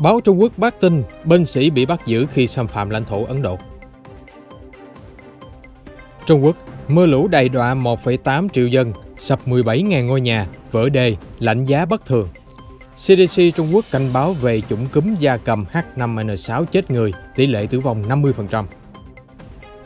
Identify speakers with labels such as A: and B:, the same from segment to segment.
A: Báo Trung Quốc bác tin binh sĩ bị bắt giữ khi xâm phạm lãnh thổ Ấn Độ. Trung Quốc, mưa lũ đầy đọa 1,8 triệu dân, sập 17.000 ngôi nhà, vỡ đê, lạnh giá bất thường. CDC Trung Quốc cảnh báo về chủng cúm gia cầm H5N6 chết người, tỷ lệ tử vong 50%.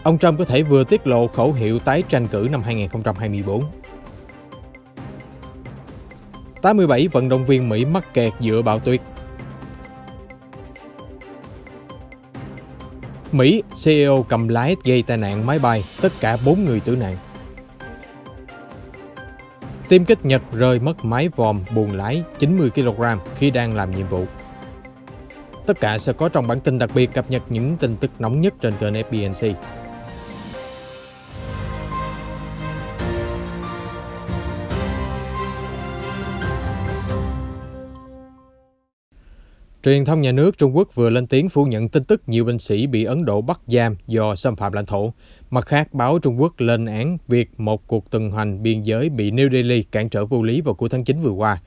A: Ông Trump có thể vừa tiết lộ khẩu hiệu tái tranh cử năm 2024. 87 vận động viên Mỹ mắc kẹt giữa bão tuyết. Mỹ, CEO cầm lái gây tai nạn máy bay, tất cả 4 người tử nạn. Tiêm kích Nhật rơi mất mái vòm buồng lái 90 kg khi đang làm nhiệm vụ. Tất cả sẽ có trong bản tin đặc biệt cập nhật những tin tức nóng nhất trên kênh FBNC. Truyền thông nhà nước Trung Quốc vừa lên tiếng phủ nhận tin tức nhiều binh sĩ bị Ấn Độ bắt giam do xâm phạm lãnh thổ. Mặt khác, báo Trung Quốc lên án việc một cuộc tuần hành biên giới bị New Delhi cản trở vô lý vào cuối tháng 9 vừa qua.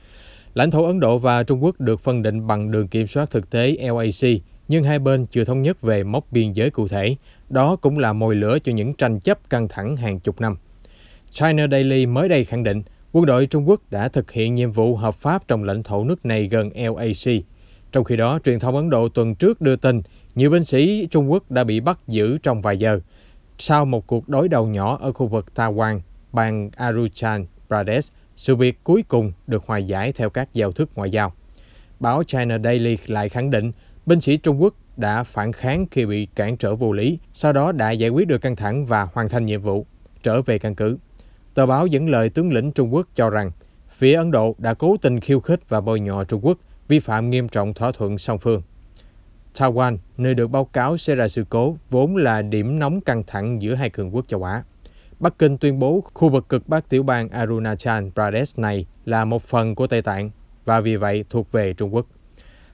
A: Lãnh thổ Ấn Độ và Trung Quốc được phân định bằng đường kiểm soát thực tế LAC, nhưng hai bên chưa thống nhất về mốc biên giới cụ thể. Đó cũng là mồi lửa cho những tranh chấp căng thẳng hàng chục năm. China Daily mới đây khẳng định quân đội Trung Quốc đã thực hiện nhiệm vụ hợp pháp trong lãnh thổ nước này gần LAC. Trong khi đó, truyền thông Ấn Độ tuần trước đưa tin nhiều binh sĩ Trung Quốc đã bị bắt giữ trong vài giờ sau một cuộc đối đầu nhỏ ở khu vực Tawan, bang Arunachal Pradesh. Sự việc cuối cùng được hòa giải theo các giao thức ngoại giao. Báo China Daily lại khẳng định binh sĩ Trung Quốc đã phản kháng khi bị cản trở vô lý, sau đó đã giải quyết được căng thẳng và hoàn thành nhiệm vụ, trở về căn cứ. Tờ báo dẫn lời tướng lĩnh Trung Quốc cho rằng phía Ấn Độ đã cố tình khiêu khích và bôi nhọ Trung Quốc, vi phạm nghiêm trọng thỏa thuận song phương. Taiwan, nơi được báo cáo xảy ra sự cố, vốn là điểm nóng căng thẳng giữa hai cường quốc châu Á. Bắc Kinh tuyên bố khu vực cực Bắc tiểu bang Arunachal Pradesh này là một phần của Tây Tạng và vì vậy thuộc về Trung Quốc.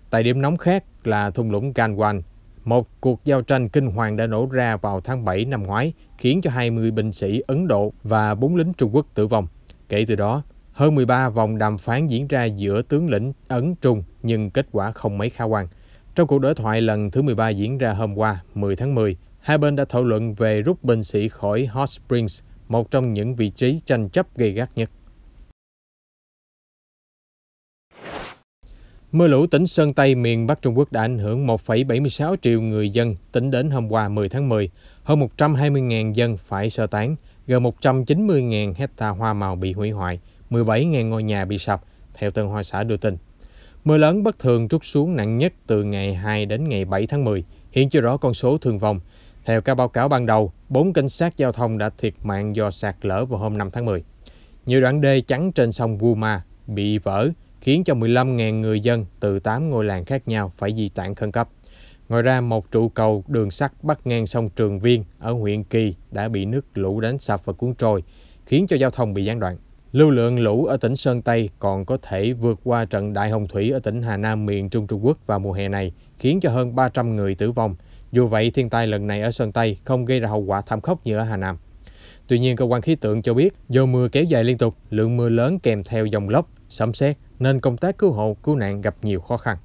A: Tại điểm nóng khác là thung lũng Galwan, một cuộc giao tranh kinh hoàng đã nổ ra vào tháng 7 năm ngoái, khiến cho 20 binh sĩ Ấn Độ và 4 lính Trung Quốc tử vong. Kể từ đó, hơn 13 vòng đàm phán diễn ra giữa tướng lĩnh Ấn-Trung nhưng kết quả không mấy khả quan. Trong cuộc đối thoại lần thứ 13 diễn ra hôm qua, 10 tháng 10, hai bên đã thảo luận về rút binh sĩ khỏi Hot Springs, một trong những vị trí tranh chấp gay gắt nhất. Mưa lũ tỉnh Sơn Tây miền Bắc Trung Quốc đã ảnh hưởng 1,76 triệu người dân tính đến hôm qua 10 tháng 10. Hơn 120.000 dân phải sơ tán, gần 190.000 hecta hoa màu bị hủy hoại, 17.000 ngôi nhà bị sập, theo Tân Hoa Xã đưa tin. Mưa lớn bất thường trút xuống nặng nhất từ ngày 2 đến ngày 7 tháng 10, hiện chưa rõ con số thương vong. Theo các báo cáo ban đầu, 4 cảnh sát giao thông đã thiệt mạng do sạt lở vào hôm 5 tháng 10. Nhiều đoạn đê chắn trên sông Wuma bị vỡ, khiến cho 15.000 người dân từ 8 ngôi làng khác nhau phải di tản khẩn cấp. Ngoài ra, một trụ cầu đường sắt bắc ngang sông Trường Viên ở huyện Kỳ đã bị nước lũ đánh sập và cuốn trôi, khiến cho giao thông bị gián đoạn. Lưu lượng lũ ở tỉnh Sơn Tây còn có thể vượt qua trận đại hồng thủy ở tỉnh Hà Nam miền Trung Trung Quốc vào mùa hè này, khiến cho hơn 300 người tử vong. Dù vậy, thiên tai lần này ở Sơn Tây không gây ra hậu quả thảm khốc như ở Hà Nam. Tuy nhiên, cơ quan khí tượng cho biết do mưa kéo dài liên tục, lượng mưa lớn kèm theo dòng lốc, sấm sét nên công tác cứu hộ, cứu nạn gặp nhiều khó khăn.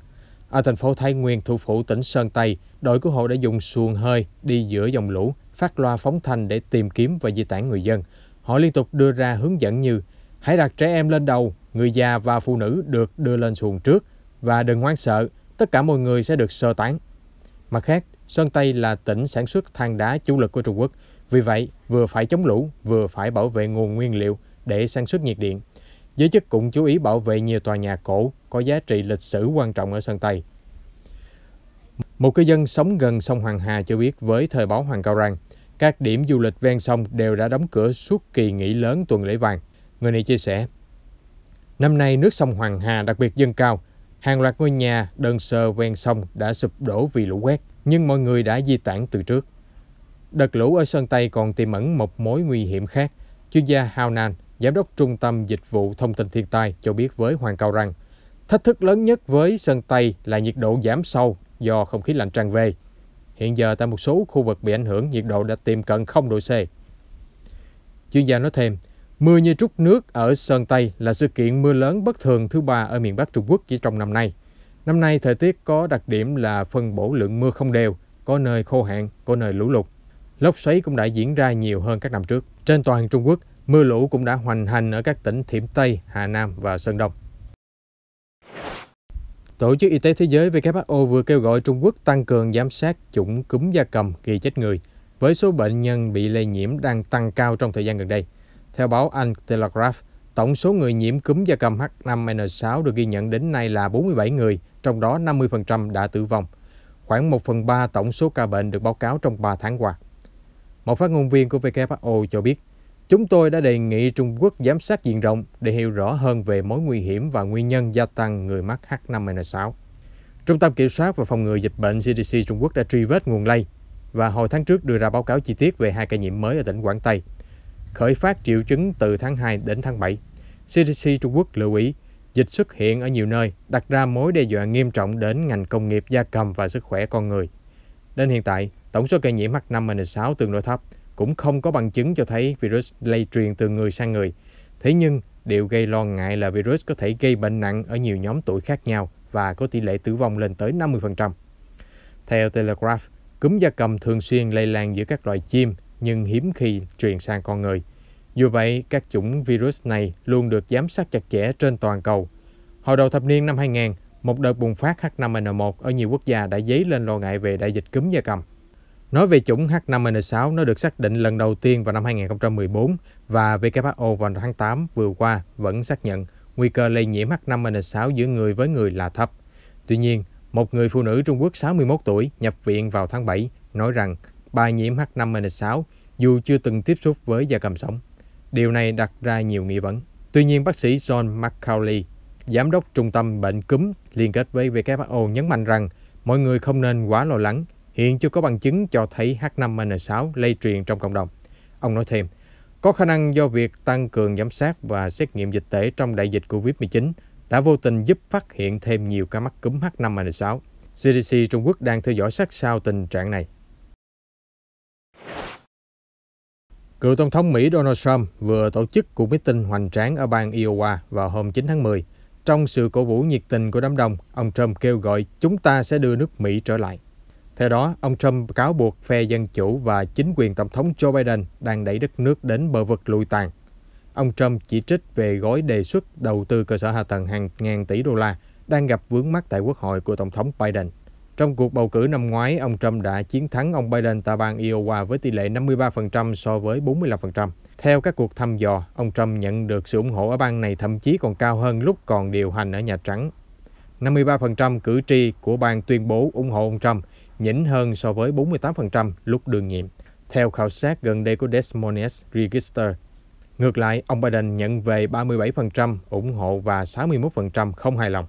A: Ở thành phố Thái Nguyên, thủ phủ tỉnh Sơn Tây, đội cứu hộ đã dùng xuồng hơi đi giữa dòng lũ, phát loa phóng thanh để tìm kiếm và di tản người dân. Họ liên tục đưa ra hướng dẫn như hãy đặt trẻ em lên đầu, người già và phụ nữ được đưa lên xuồng trước và đừng hoang sợ, tất cả mọi người sẽ được sơ tán. Mặt khác, Sơn Tây là tỉnh sản xuất than đá chủ lực của Trung Quốc, vì vậy vừa phải chống lũ, vừa phải bảo vệ nguồn nguyên liệu để sản xuất nhiệt điện. Giới chức cũng chú ý bảo vệ nhiều tòa nhà cổ có giá trị lịch sử quan trọng ở Sơn Tây. Một cư dân sống gần sông Hoàng Hà cho biết với thời báo Hoàng Cao rằng các điểm du lịch ven sông đều đã đóng cửa suốt kỳ nghỉ lớn tuần lễ vàng. Người này chia sẻ, năm nay nước sông Hoàng Hà đặc biệt dâng cao, hàng loạt ngôi nhà đơn sơ ven sông đã sụp đổ vì lũ quét, nhưng mọi người đã di tản từ trước. Đợt lũ ở Sơn Tây còn tiềm ẩn một mối nguy hiểm khác. Chuyên gia Hao Nan, Giám đốc Trung tâm Dịch vụ Thông tin Thiên tai cho biết với Hoàng Cao rằng thách thức lớn nhất với Sơn Tây là nhiệt độ giảm sâu do không khí lạnh tràn về. Hiện giờ tại một số khu vực bị ảnh hưởng, nhiệt độ đã tiệm cận 0 độ C. Chuyên gia nói thêm, mưa như trút nước ở Sơn Tây là sự kiện mưa lớn bất thường thứ 3 ở miền Bắc Trung Quốc chỉ trong năm nay. Năm nay, thời tiết có đặc điểm là phân bổ lượng mưa không đều, có nơi khô hạn, có nơi lũ lụt. Lốc xoáy cũng đã diễn ra nhiều hơn các năm trước. Trên toàn Trung Quốc, mưa lũ cũng đã hoành hành ở các tỉnh Thiểm Tây, Hà Nam và Sơn Đông. Tổ chức Y tế Thế giới WHO vừa kêu gọi Trung Quốc tăng cường giám sát chủng cúm gia cầm gây chết người, với số bệnh nhân bị lây nhiễm đang tăng cao trong thời gian gần đây. Theo báo Anh Telegraph, tổng số người nhiễm cúm gia cầm H5N6 được ghi nhận đến nay là 47 người, trong đó 50% đã tử vong. Khoảng 1/3 tổng số ca bệnh được báo cáo trong 3 tháng qua. Một phát ngôn viên của WHO cho biết, chúng tôi đã đề nghị Trung Quốc giám sát diện rộng để hiểu rõ hơn về mối nguy hiểm và nguyên nhân gia tăng người mắc H5N6. Trung tâm Kiểm soát và Phòng ngừa Dịch bệnh CDC Trung Quốc đã truy vết nguồn lây và hồi tháng trước đưa ra báo cáo chi tiết về 2 ca nhiễm mới ở tỉnh Quảng Tây, khởi phát triệu chứng từ tháng 2 đến tháng 7. CDC Trung Quốc lưu ý, dịch xuất hiện ở nhiều nơi, đặt ra mối đe dọa nghiêm trọng đến ngành công nghiệp gia cầm và sức khỏe con người. Đến hiện tại, tổng số ca nhiễm H5N6 tương đối thấp, cũng không có bằng chứng cho thấy virus lây truyền từ người sang người. Thế nhưng, điều gây lo ngại là virus có thể gây bệnh nặng ở nhiều nhóm tuổi khác nhau và có tỷ lệ tử vong lên tới 50%. Theo Telegraph, cúm gia cầm thường xuyên lây lan giữa các loài chim nhưng hiếm khi truyền sang con người. Dù vậy, các chủng virus này luôn được giám sát chặt chẽ trên toàn cầu. Hồi đầu thập niên năm 2000, một đợt bùng phát H5N1 ở nhiều quốc gia đã dấy lên lo ngại về đại dịch cúm gia cầm. Nói về chủng H5N6, nó được xác định lần đầu tiên vào năm 2014 và WHO vào tháng 8 vừa qua vẫn xác nhận nguy cơ lây nhiễm H5N6 giữa người với người là thấp. Tuy nhiên, một người phụ nữ Trung Quốc 61 tuổi nhập viện vào tháng 7 nói rằng bà nhiễm H5N6 dù chưa từng tiếp xúc với gia cầm sống. Điều này đặt ra nhiều nghi vấn. Tuy nhiên, bác sĩ John Macaulay, giám đốc Trung tâm Bệnh cúm liên kết với WHO nhấn mạnh rằng mọi người không nên quá lo lắng. Hiện chưa có bằng chứng cho thấy H5N6 lây truyền trong cộng đồng. Ông nói thêm, có khả năng do việc tăng cường giám sát và xét nghiệm dịch tễ trong đại dịch COVID-19 đã vô tình giúp phát hiện thêm nhiều ca mắc cúm H5N6. CDC Trung Quốc đang theo dõi sát sao tình trạng này. Cựu Tổng thống Mỹ Donald Trump vừa tổ chức cuộc meeting hoành tráng ở bang Iowa vào hôm 9 tháng 10. Trong sự cổ vũ nhiệt tình của đám đông, ông Trump kêu gọi chúng ta sẽ đưa nước Mỹ trở lại. Theo đó, ông Trump cáo buộc phe Dân Chủ và chính quyền Tổng thống Joe Biden đang đẩy đất nước đến bờ vực lùi tàn. Ông Trump chỉ trích về gói đề xuất đầu tư cơ sở hạ tầng hàng ngàn tỷ đô la đang gặp vướng mắc tại Quốc hội của Tổng thống Biden. Trong cuộc bầu cử năm ngoái, ông Trump đã chiến thắng ông Biden tại bang Iowa với tỷ lệ 53% so với 45%. Theo các cuộc thăm dò, ông Trump nhận được sự ủng hộ ở bang này thậm chí còn cao hơn lúc còn điều hành ở Nhà Trắng. 53% cử tri của bang tuyên bố ủng hộ ông Trump, nhỉnh hơn so với 48% lúc đương nhiệm, theo khảo sát gần đây của Des Moines Register. Ngược lại, ông Biden nhận về 37% ủng hộ và 61% không hài lòng.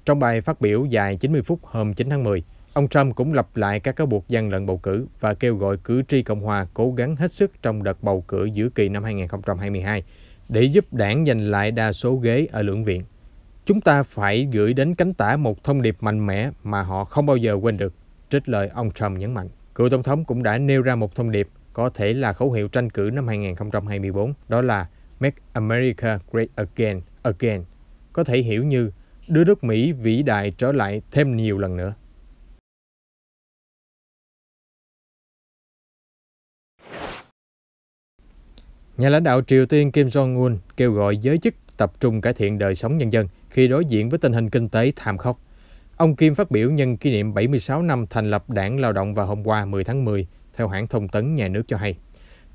A: Trong bài phát biểu dài 90 phút hôm 9 tháng 10, ông Trump cũng lặp lại các cáo buộc gian lận bầu cử và kêu gọi cử tri Cộng hòa cố gắng hết sức trong đợt bầu cử giữa kỳ năm 2022 để giúp đảng giành lại đa số ghế ở lưỡng viện. Chúng ta phải gửi đến cánh tả một thông điệp mạnh mẽ mà họ không bao giờ quên được, trích lời ông Trump nhấn mạnh. Cựu Tổng thống cũng đã nêu ra một thông điệp có thể là khẩu hiệu tranh cử năm 2024, đó là Make America Great Again, Again, có thể hiểu như đưa nước Mỹ vĩ đại trở lại thêm nhiều lần nữa. Nhà lãnh đạo Triều Tiên Kim Jong-un kêu gọi giới chức tập trung cải thiện đời sống nhân dân khi đối diện với tình hình kinh tế thảm khốc. Ông Kim phát biểu nhân kỷ niệm 76 năm thành lập Đảng Lao động vào hôm qua 10 tháng 10, theo hãng thông tấn nhà nước cho hay.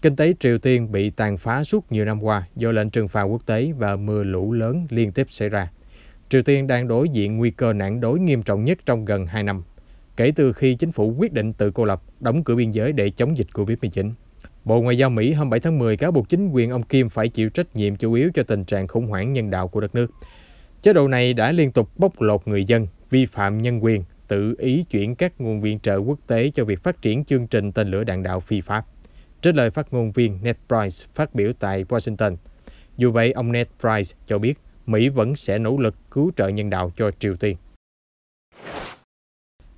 A: Kinh tế Triều Tiên bị tàn phá suốt nhiều năm qua do lệnh trừng phạt quốc tế và mưa lũ lớn liên tiếp xảy ra. Triều Tiên đang đối diện nguy cơ nạn đói nghiêm trọng nhất trong gần 2 năm, kể từ khi chính phủ quyết định tự cô lập, đóng cửa biên giới để chống dịch COVID-19. Bộ Ngoại giao Mỹ hôm 7 tháng 10 cáo buộc chính quyền ông Kim phải chịu trách nhiệm chủ yếu cho tình trạng khủng hoảng nhân đạo của đất nước. Chế độ này đã liên tục bóc lột người dân, vi phạm nhân quyền, tự ý chuyển các nguồn viện trợ quốc tế cho việc phát triển chương trình tên lửa đạn đạo phi pháp. Trích lời phát ngôn viên Ned Price phát biểu tại Washington. Dù vậy, ông Ned Price cho biết Mỹ vẫn sẽ nỗ lực cứu trợ nhân đạo cho Triều Tiên.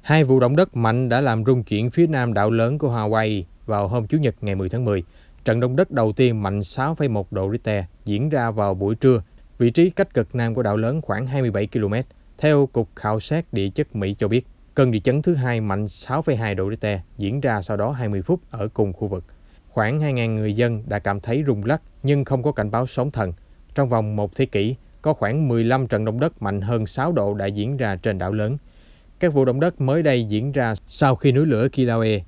A: Hai vụ động đất mạnh đã làm rung chuyển phía nam đảo lớn của Hawaii vào hôm Chủ nhật ngày 10 tháng 10. Trận động đất đầu tiên mạnh 6,1 độ Richter diễn ra vào buổi trưa, vị trí cách cực nam của đảo lớn khoảng 27 km, Theo Cục Khảo sát Địa chất Mỹ cho biết, cơn địa chấn thứ hai mạnh 6,2 độ Richter diễn ra sau đó 20 phút ở cùng khu vực. Khoảng 2.000 người dân đã cảm thấy rung lắc nhưng không có cảnh báo sóng thần. Trong vòng một thế kỷ, có khoảng 15 trận động đất mạnh hơn 6 độ đã diễn ra trên đảo lớn. Các vụ động đất mới đây diễn ra sau khi núi lửa Kilauea,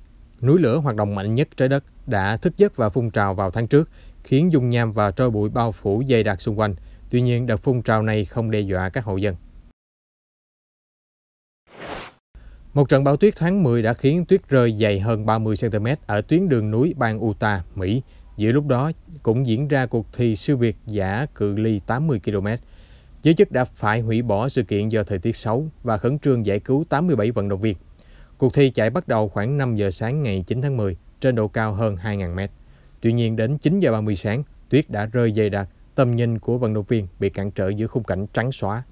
A: núi lửa hoạt động mạnh nhất trái đất, đã thức giấc và phun trào vào tháng trước, khiến dung nham và tro bụi bao phủ dày đặc xung quanh. Tuy nhiên, đợt phun trào này không đe dọa các hộ dân. Một trận bão tuyết tháng 10 đã khiến tuyết rơi dày hơn 30 cm ở tuyến đường núi bang Utah, Mỹ. Giữa lúc đó cũng diễn ra cuộc thi siêu việt dã cự ly 80 km. Giới chức đã phải hủy bỏ sự kiện do thời tiết xấu và khẩn trương giải cứu 87 vận động viên. Cuộc thi chạy bắt đầu khoảng 5 giờ sáng ngày 9 tháng 10 trên độ cao hơn 2.000 mét. Tuy nhiên đến 9 giờ 30 sáng, tuyết đã rơi dày đặc, tầm nhìn của vận động viên bị cản trở giữa khung cảnh trắng xóa.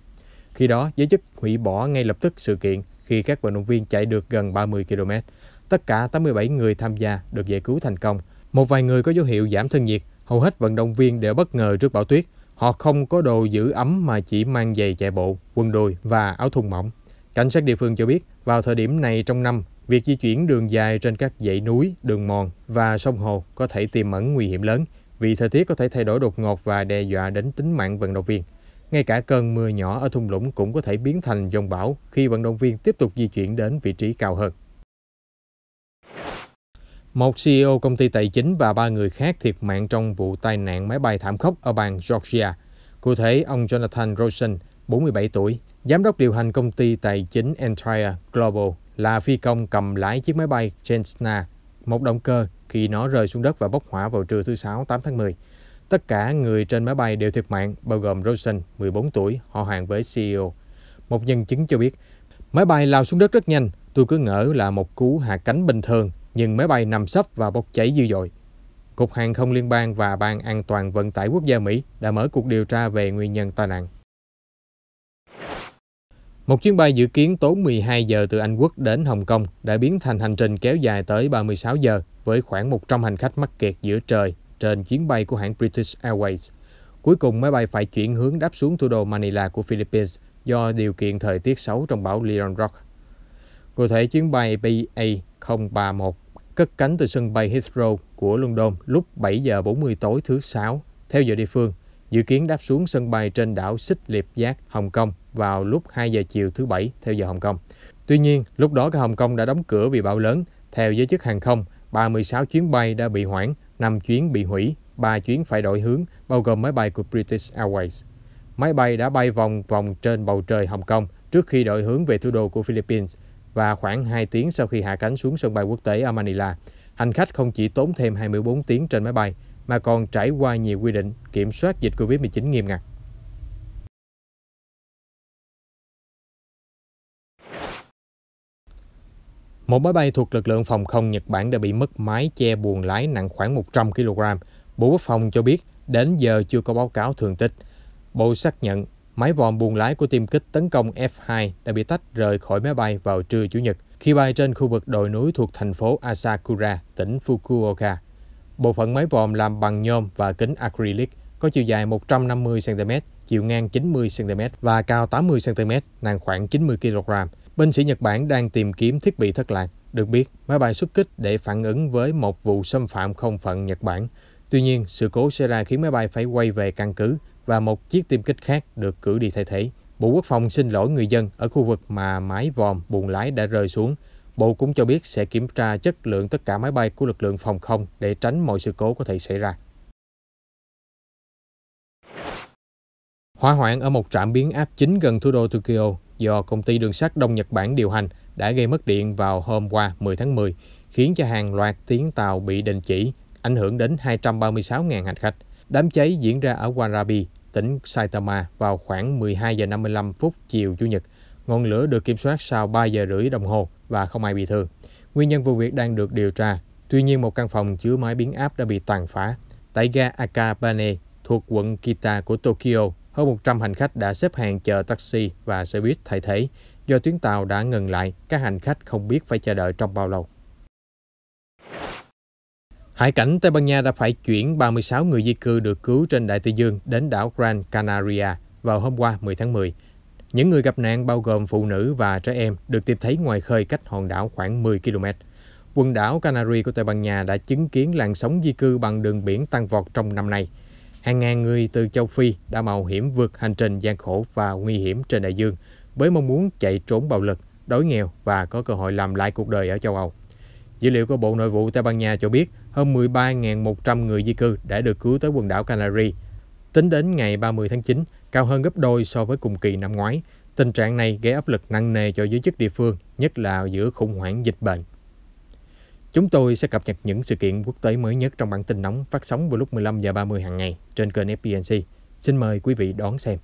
A: Khi đó, giới chức hủy bỏ ngay lập tức sự kiện khi các vận động viên chạy được gần 30 km. Tất cả 87 người tham gia được giải cứu thành công. Một vài người có dấu hiệu giảm thân nhiệt, hầu hết vận động viên đều bất ngờ trước bão tuyết. Họ không có đồ giữ ấm mà chỉ mang giày chạy bộ, quần đùi và áo thun mỏng. Cảnh sát địa phương cho biết, vào thời điểm này trong năm, việc di chuyển đường dài trên các dãy núi, đường mòn và sông hồ có thể tiềm ẩn nguy hiểm lớn vì thời tiết có thể thay đổi đột ngột và đe dọa đến tính mạng vận động viên. Ngay cả cơn mưa nhỏ ở thung lũng cũng có thể biến thành dông bão khi vận động viên tiếp tục di chuyển đến vị trí cao hơn. Một CEO công ty tài chính và 3 người khác thiệt mạng trong vụ tai nạn máy bay thảm khốc ở bang Georgia. Cụ thể, ông Jonathan Rosen, 47 tuổi, giám đốc điều hành công ty tài chính Entire Global, là phi công cầm lái chiếc máy bay Cessna, một động cơ khi nó rơi xuống đất và bốc hỏa vào trưa thứ Sáu 8 tháng 10. Tất cả người trên máy bay đều thiệt mạng, bao gồm Rosen, 14 tuổi, họ hàng với CEO. Một nhân chứng cho biết, máy bay lao xuống đất rất nhanh, tôi cứ ngỡ là một cú hạ cánh bình thường, nhưng máy bay nằm sấp và bốc cháy dữ dội. Cục Hàng không Liên bang và Ban An toàn Vận tải Quốc gia Mỹ đã mở cuộc điều tra về nguyên nhân tai nạn. Một chuyến bay dự kiến tốn 12 giờ từ Anh Quốc đến Hồng Kông đã biến thành hành trình kéo dài tới 36 giờ với khoảng 100 hành khách mắc kẹt giữa trời trên chuyến bay của hãng British Airways. Cuối cùng, máy bay phải chuyển hướng đáp xuống thủ đô Manila của Philippines do điều kiện thời tiết xấu trong bão Leon Rock. Cụ thể, chuyến bay BA031 cất cánh từ sân bay Heathrow của London lúc 7 giờ 40 tối thứ Sáu, theo giờ địa phương, dự kiến đáp xuống sân bay trên đảo Xích Liệp Giác, Hồng Kông vào lúc 2 giờ chiều thứ Bảy, theo giờ Hồng Kông. Tuy nhiên, lúc đó cả Hồng Kông đã đóng cửa vì bão lớn. Theo giới chức hàng không, 36 chuyến bay đã bị hoãn, 5 chuyến bị hủy, 3 chuyến phải đổi hướng, bao gồm máy bay của British Airways. Máy bay đã bay vòng vòng trên bầu trời Hồng Kông trước khi đổi hướng về thủ đô của Philippines, và khoảng 2 tiếng sau khi hạ cánh xuống sân bay quốc tế ở Manila, hành khách không chỉ tốn thêm 24 tiếng trên máy bay, mà còn trải qua nhiều quy định kiểm soát dịch Covid-19 nghiêm ngặt. Một máy bay thuộc lực lượng phòng không Nhật Bản đã bị mất mái che buồng lái nặng khoảng 100 kg. Bộ Quốc phòng cho biết đến giờ chưa có báo cáo thương tích. Bộ xác nhận máy vòm buồng lái của tiêm kích tấn công F-2 đã bị tách rời khỏi máy bay vào trưa Chủ nhật khi bay trên khu vực đồi núi thuộc thành phố Asakura, tỉnh Fukuoka. Bộ phận máy vòm làm bằng nhôm và kính acrylic, có chiều dài 150 cm, chiều ngang 90 cm và cao 80 cm, nặng khoảng 90 kg. Binh sĩ Nhật Bản đang tìm kiếm thiết bị thất lạc. Được biết, máy bay xuất kích để phản ứng với một vụ xâm phạm không phận Nhật Bản. Tuy nhiên, sự cố xảy ra khiến máy bay phải quay về căn cứ và một chiếc tiêm kích khác được cử đi thay thế. Bộ Quốc phòng xin lỗi người dân ở khu vực mà mái vòm buồng lái đã rơi xuống. Bộ cũng cho biết sẽ kiểm tra chất lượng tất cả máy bay của lực lượng phòng không để tránh mọi sự cố có thể xảy ra. Hỏa hoạn ở một trạm biến áp chính gần thủ đô Tokyo do công ty đường sắt Đông Nhật Bản điều hành đã gây mất điện vào hôm qua 10 tháng 10, khiến cho hàng loạt tuyến tàu bị đình chỉ, ảnh hưởng đến 236.000 hành khách. Đám cháy diễn ra ở Warabi, tỉnh Saitama vào khoảng 12 giờ 55 phút chiều Chủ nhật. Ngọn lửa được kiểm soát sau 3 giờ rưỡi đồng hồ và không ai bị thương. Nguyên nhân vụ việc đang được điều tra. Tuy nhiên, một căn phòng chứa máy biến áp đã bị tàn phá. Tại ga Akabane thuộc quận Kita của Tokyo, hơn 100 hành khách đã xếp hàng chờ taxi và xe buýt thay thế. Do tuyến tàu đã ngừng lại, các hành khách không biết phải chờ đợi trong bao lâu. Hải cảnh Tây Ban Nha đã phải chuyển 36 người di cư được cứu trên Đại Tây Dương đến đảo Gran Canaria vào hôm qua 10 tháng 10. Những người gặp nạn bao gồm phụ nữ và trẻ em được tìm thấy ngoài khơi cách hòn đảo khoảng 10 km. Quần đảo Canary của Tây Ban Nha đã chứng kiến làn sóng di cư bằng đường biển tăng vọt trong năm nay. Hàng ngàn người từ châu Phi đã mạo hiểm vượt hành trình gian khổ và nguy hiểm trên đại dương với mong muốn chạy trốn bạo lực, đói nghèo và có cơ hội làm lại cuộc đời ở châu Âu. Dữ liệu của Bộ Nội vụ Tây Ban Nha cho biết hơn 13.100 người di cư đã được cứu tới quần đảo Canary. Tính đến ngày 30 tháng 9, cao hơn gấp đôi so với cùng kỳ năm ngoái. Tình trạng này gây áp lực nặng nề cho giới chức địa phương, nhất là giữa khủng hoảng dịch bệnh. Chúng tôi sẽ cập nhật những sự kiện quốc tế mới nhất trong bản tin nóng phát sóng vào lúc 15:30 hàng ngày trên kênh FPNC. Xin mời quý vị đón xem.